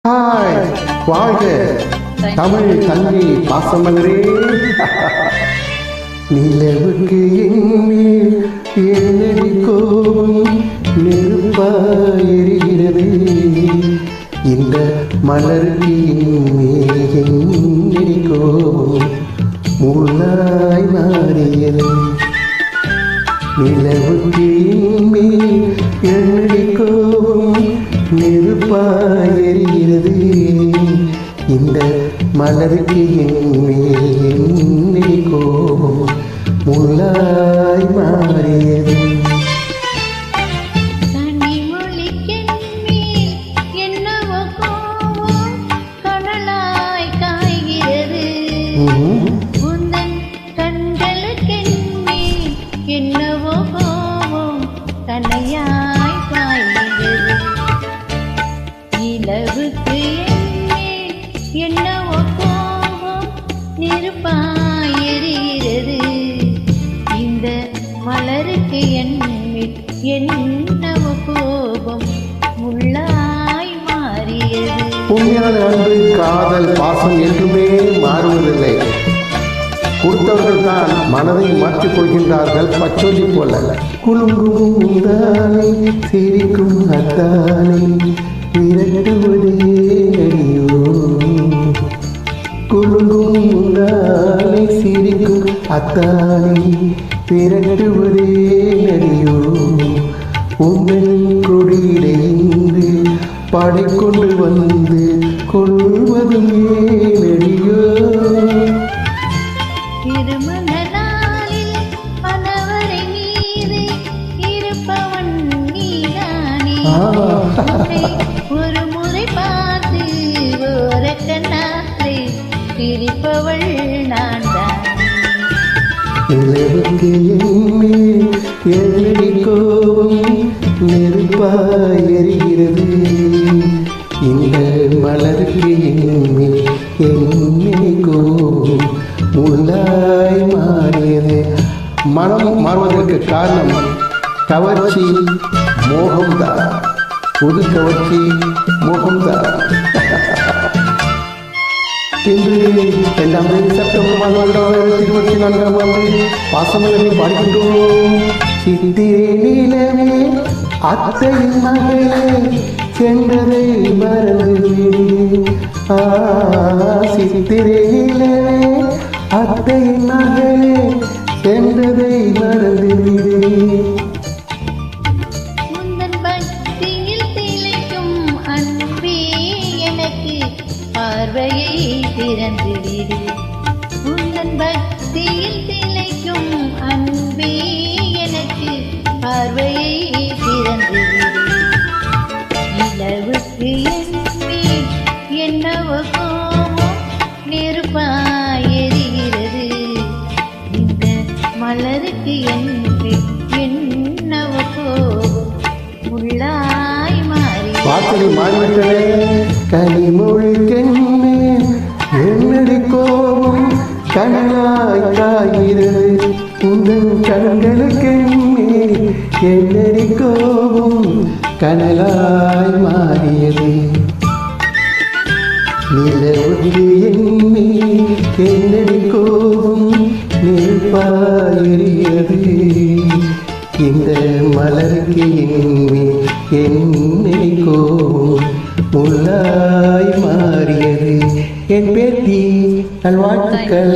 Hi, வாழ்க தமிழ் தங்கி பாசமலரே. நிலவுக்கு என்மேல் என்னடி கோபம் நெருப்பாயிருக்கிறது, இந்த மலருக்கு என்மேல் என்னடி கோபம் முள்ளாய் மாறியது. நிலவுக்கு என்மேல் என்னடி கோபம் நெருப்பாயிருக்கிறது, இந்த மலருக்கு என்மேல் என்னடி கோபம் முள்ளாய் மாறியது. என்னவோ கோபம் கனையாய் பாய்கிறது, நிலவுக்கு என்மேல் என்னவோ கோபம் நெருப்பாய் எரிகிறது, இந்த மலருக்கு என்மேல் என்னவோ கோபம் முள்ளாய் மாறியது. உண்மையான அன்பு, காதல், பாசம் என்றுமே மாறுவதில்லை. கொடுத்தவர்கள் தான் மனதை மாற்றிக் கொள்கின்றார்கள், பச்சொல்லி போல. குலுங்கும் தானே சிரிக்கும் அத்தானே விரட்டுவதே அடியோ, குலுங்கும் தானே சிரிக்கும் அத்தானே விரட்டுவதே அடியோ, உங்கள் கொடியிலே இன்று படை கொண்டு வந்து கொள்வதும் ஏனடியோ. திருமண நாளில் பலவரை மீது இருப்பவன் நீதானே, ஒரு முறை பார்த்து ஓரக்கண்ணாலே பிரிப்பவள் நான் தான். நிலவுக்கு என்மேல் என்னடி கோபம் நெருப்பாய் எரிகிறது, இந்த மலருக்கு என்மேல் என்னடி கோபம் முள்ளாய் மாறியது. மனம் மாறுவதற்கு காரணம் கவர்ச்சி, மோகம்தான். புது கவர்ச்சி, மோகம்தான். இன்று 2 செப்டம்பர் மாதம் 2024 பாசமலரை பாடுகின்றோம். சித்திரை நிலவே அத்தையின் மகளே சென்றதை மறந்துவிடு, சித்திரை நிலவே அத்தையின் மகளே சென்றதை மறந்துவிடு. முந்தன் பக்தியில் திளைக்கும் அன்பே எனக்கு பார்வையை திறந்துவிடு, முந்தன் பக்தியில் திளைக்கும் அன்பே எனக்கு பார்வையை திறந்துவிடு. நிலவுக்கு என்மேல் என்னவோ கோபம் நெருப்பாய் எரிகிறது, இந்த மலருக்கு என்மேல் என்னவோ கோபம் முள்ளாய் மாறி. வார்த்தை மாறிவிட்டனே, கனிமொழி தென்மேல் என்னடி கோபம் கனலாய் காய்கிறது, உங்கள் கண்களுக்கு மேல் என்னடி கோபம் கனலாய் மாறியது. நிலவுக்கு என்மேல் என்னடி கோபம் நெருப்பாயிருக்கிறது, இந்த மலருக்கு என்மேல் என்னடி கோபம் முள்ளாய் மாறியது. என் பேத்தி நல்வாழ்த்துக்கள்.